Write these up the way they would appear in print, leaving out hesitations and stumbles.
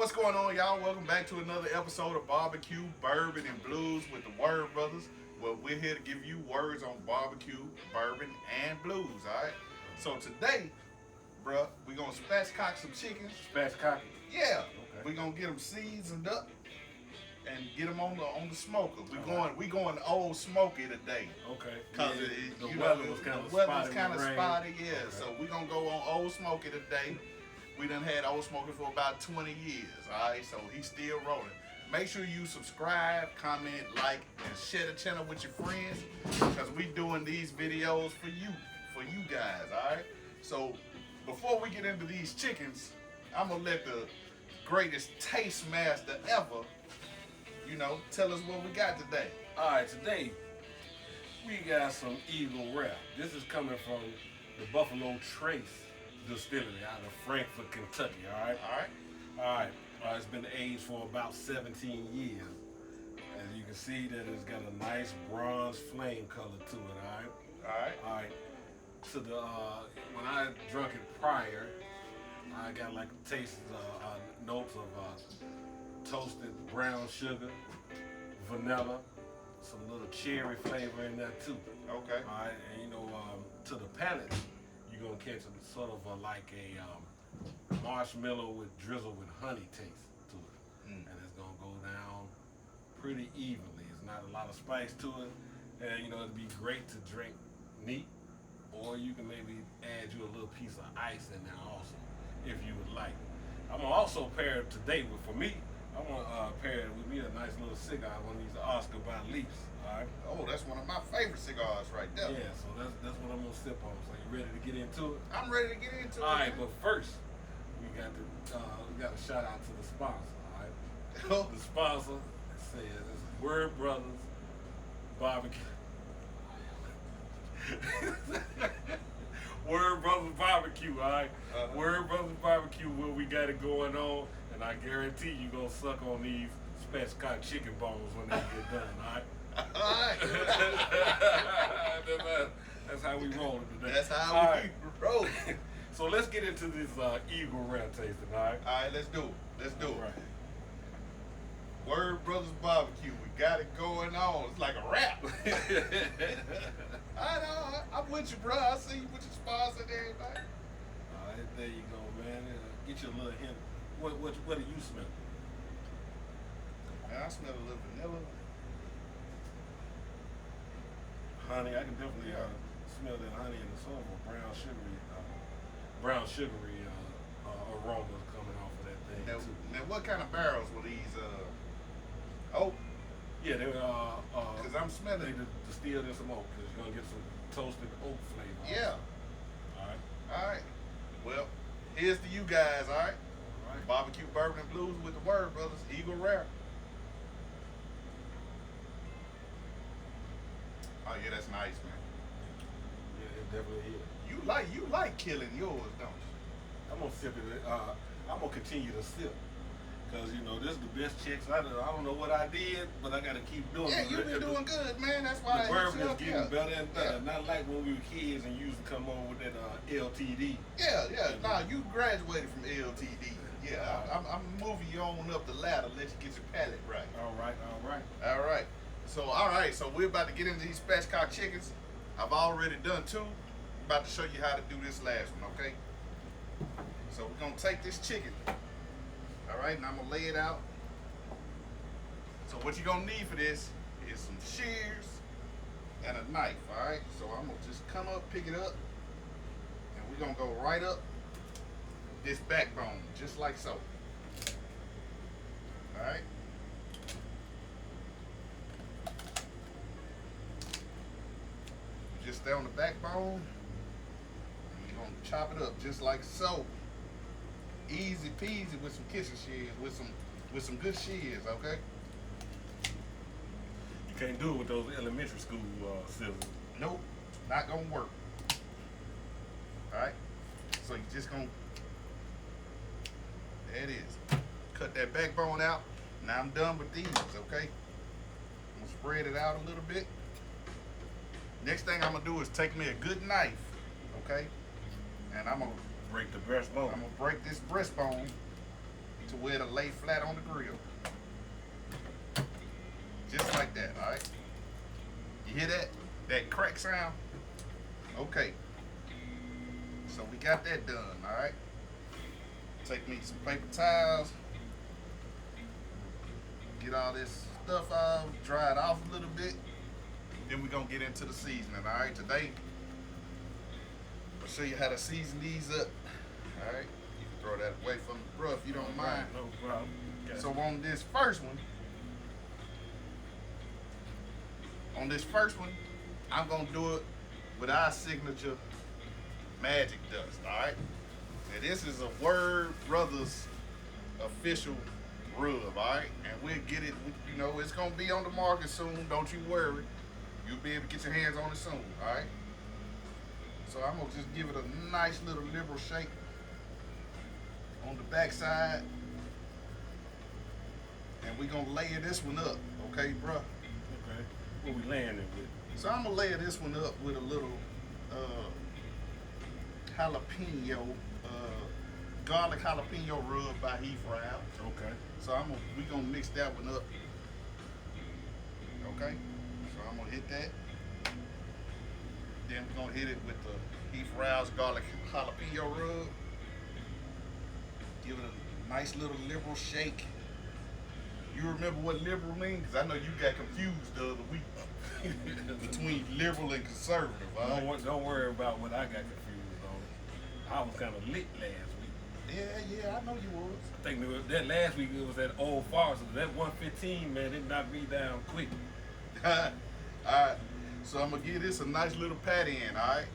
What's going on, y'all? Welcome back to another episode of Barbecue, Bourbon, and Blues with the Word Brothers. Well, we're here to give you words on barbecue, bourbon, and blues, all right? So today, bruh, we're going to spatchcock some chickens. Spatchcock? Yeah. Okay. We're going to get them seasoned up and get them on the smoker. We going old smoky today. Okay. Cause the weather was kind of spotty. Yeah. Okay. So we're gonna go on old smoky today. We done had old smoky for about 20 years. All right. So he's still rolling. Make sure you subscribe, comment, like, and share the channel with your friends, because we doing these videos for you guys. All right. So before we get into these chickens, I'm gonna let the greatest taste master ever, tell us what we got today. All right, today we got some Eagle Rare. This is coming from the Buffalo Trace Distillery out of Frankfort, Kentucky. All right. All right. It's been aged for about 17 years. As you can see, that it's got a nice bronze flame color to it. All right. To the when I drunk it prior, I got like taste notes of toasted brown sugar, vanilla, some little cherry flavor in there too. Okay. All right, and to the palate, you're gonna catch sort of like a marshmallow with drizzle with honey taste to it, and it's gonna go down pretty evenly. It's not a lot of spice to it, and it'd be great to drink neat, or you can maybe add you a little piece of ice in there also, if you would like. I'm gonna also pair it today with, for me, I'm gonna pair it with me a nice little cigar, one of these Oscar by Leafs. All right. Oh, that's one of my favorite cigars right there. Yeah, so that's what I'm gonna sip on. So you ready to get into it? I'm ready to get into it. All right, but first we got a shout out to the sponsor. All right. The sponsor says it's Word Brothers Barbecue. Word Brothers Barbecue, all right? Word Brothers Barbecue, where we got it going on, and I guarantee you gonna suck on these Spatchcock chicken bones when they get done, all right? That's how we roll today. That's how we roll. So let's get into this Eagle Rare tasting, all right? All right, let's do it. Let's do it. Right. Word Brothers Barbecue, we got it going on. It's like a rap. I'm with you, bro. I see you with your sponsor and everybody. All right, there you go, man. Get you a little hint. What do you smell? Man, I smell a little vanilla. Honey, I can definitely smell that honey and some of a brown sugary aromas coming off of that thing too. Now, what kind of barrels were these? Yeah, they because I'm smelling. They distilled in some oak, because you're gonna get some toasted oak flavor. Yeah. All right. Well, here's to you guys. All right. All right. Barbecue, Bourbon, and Blues with the Word Brothers. Eagle Rare. Oh yeah, that's nice, man. Yeah, it definitely is. You like killing yours, don't you? I'm gonna sip it. I'm gonna continue to sip, because this is the best chicks. I don't know what I did, but I gotta keep doing it. Yeah, you've been doing good, man. That's why the bourbon is getting better and better. Yeah. Not like when we were kids and used to come on with that LTD. Yeah. Nah, you graduated from LTD. Yeah, I'm moving you on up the ladder. Let you get your palate right. All right. So we're about to get into these spatchcock chickens. I've already done two. About to show you how to do this last one, okay? So we're gonna take this chicken, all right, and I'm gonna lay it out. So what you're gonna need for this is some shears and a knife, all right? So I'm gonna just come up, pick it up, and we're gonna go right up this backbone, just like so. All right. Just stay on the backbone, and you're gonna chop it up just like so. Easy peasy with some kitchen shears, with some good shears, okay? You can't do it with those elementary school scissors. Nope, not gonna work. All right, so you're just gonna, there it is. Cut that backbone out. Now I'm done with these, okay? I'm gonna spread it out a little bit. Next thing I'm gonna do is take me a good knife, okay? And I'm gonna break the breastbone. I'm gonna break this breastbone to to where it'll lay flat on the grill. Just like that, all right? You hear that? That crack sound? Okay. So we got that done, all right? Take me some paper towels. Get all this stuff off, dry it off a little bit. Then we're gonna get into the seasoning, all right? Today, I'll show you how to season these up, all right? You can throw that away from the bruh if you don't mind. No problem. Okay. So on this first one, I'm gonna do it with our signature magic dust, all right? And this is a Word Brothers official rub, all right? And we'll get it, you know, it's gonna be on the market soon, don't you worry. You'll be able to get your hands on it soon, all right? So I'm gonna just give it a nice little liberal shake on the backside. And we're gonna layer this one up, okay, bruh? Okay. What we laying it with? So I'm gonna layer this one up with a little jalapeno, garlic jalapeno rub by Heath Riles. Okay. So we gonna mix that one up. Okay. So I'm gonna hit that. Then we're gonna hit it with the Heath Riles Garlic Jalapeno rub. Give it a nice little liberal shake. You remember what liberal means? Because I know you got confused the other week between liberal and conservative. All right? Don't worry about what I got confused on. I was kind of lit last week. Yeah, I know you was. I think that last week it was that old farce. That 115, man, it knocked me down quick. All right. So I'm gonna give this a nice little pat in, all right?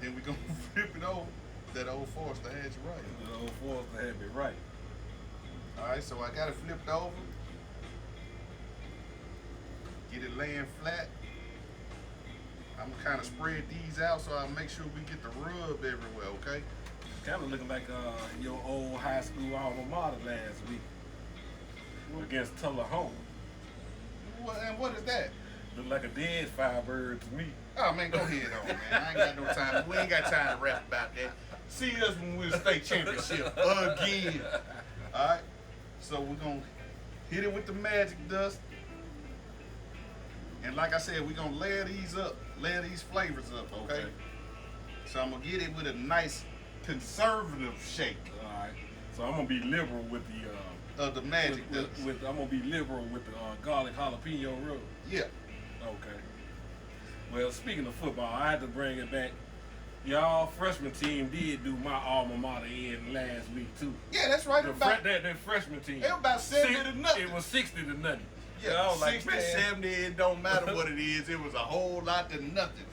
Then we're gonna flip it over. That old Forester had you right. The old Forester had me right. All right, so I got it flipped over. Get it laying flat. I'm gonna kind of spread these out so I make sure we get the rub everywhere, okay? Kind of looking like your old high school alma mater last week against Tullahoma. And what is that? Look like a dead Firebird to me. Oh man, go ahead on, man. I ain't got no time. We ain't got time to rap about that. See us when we win the state championship again. All right. So we're gonna hit it with the magic dust, and like I said, we're gonna layer these up, layer these flavors up. Okay. So I'm gonna get it with a nice conservative shake. All right. So I'm gonna be liberal with the magic dust. I'm gonna be liberal with the garlic jalapeno rub. Yeah. Okay. Well, speaking of football, I had to bring it back. Y'all freshman team did do my alma mater in last week too. Yeah, that's right. That freshman team. It was about 70 to nothing. It was 60 to nothing. Yeah, I was 60, like, 70, it don't matter what it is. It was a whole lot to nothing.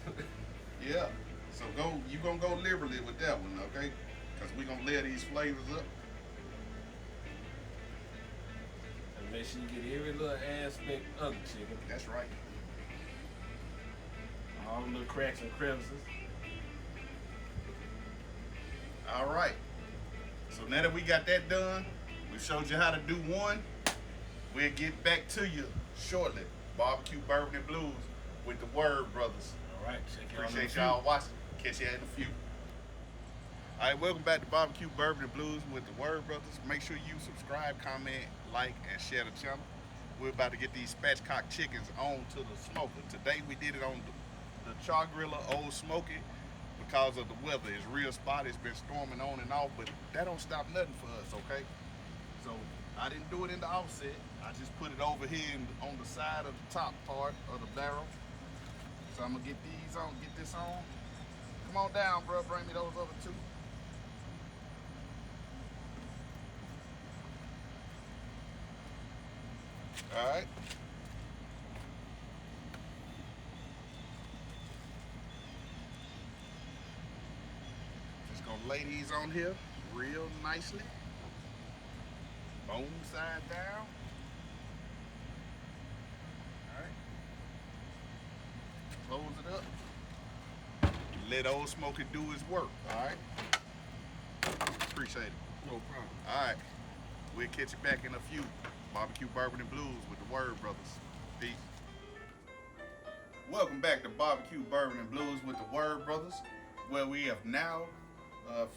Yeah. So you gonna go liberally with that one, okay? Because we gonna layer these flavors up. And make sure you get every little aspect of the chicken. That's right. All the little cracks and crevices. All right. So now that we got that done, we showed you how to do one. We'll get back to you shortly. BbqBourbon and Blues with the Word Brothers. All right. Appreciate y'all watching. Catch you in a few. All right, welcome back to BbqBourbon and Blues with the Word Brothers. Make sure you subscribe, comment, like, and share the channel. We're about to get these Spatchcock chickens onto the smoker. Today we did it on the char griller, Old Smoky. Because of the weather, it's real spotty. It's been storming on and off, but that don't stop nothing for us, okay? So I didn't do it in the offset. I just put it over here on the side of the top part of the barrel. So I'm gonna get these on, get this on. Come on down, bro. Bring me those over too. All right. Gonna lay these on here real nicely. Bone side down. Alright. Close it up. Let Old Smoky do his work. Alright. Appreciate it. No problem. Alright. We'll catch you back in a few. BbqBourbon and Blues with the Word Brothers. Peace. Welcome back to BbqBourbon and Blues with the Word Brothers, where we have now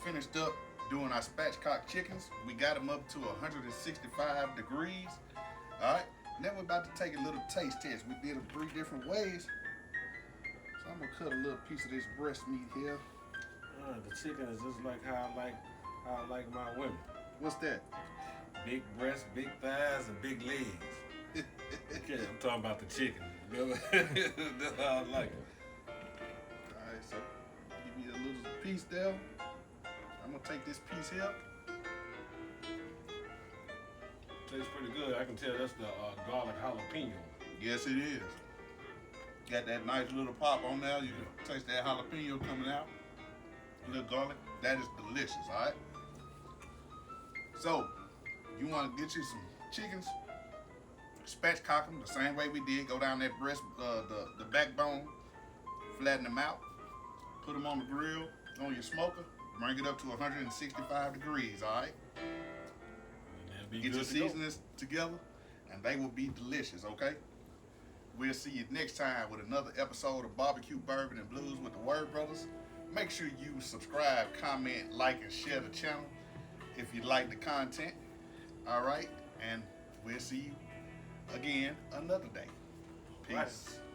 finished up doing our spatchcock chickens. We got them up to 165 degrees. All right. Then we're about to take a little taste test. We did them 3 different ways. So I'm gonna cut a little piece of this breast meat here. The chicken is just like how I like my women. What's that? Big breasts, big thighs, and big legs. Okay, I'm talking about the chicken. That's how I like it. All right, so give me a little piece there. I'm gonna take this piece here. Tastes pretty good. I can tell that's the garlic jalapeno. Yes, it is. Got that nice little pop on there. You can taste that jalapeno coming out. A little garlic. That is delicious, all right? So, you want to get you some chickens, spatchcock them the same way we did. Go down that breast, the backbone, flatten them out, put them on the grill, on your smoker, bring it up to 165 degrees, all right? Get your seasonings together, and they will be delicious, okay? We'll see you next time with another episode of Barbecue Bourbon and Blues with the Word Brothers. Make sure you subscribe, comment, like, and share the channel if you like the content. All right, and we'll see you again another day. Peace. Right.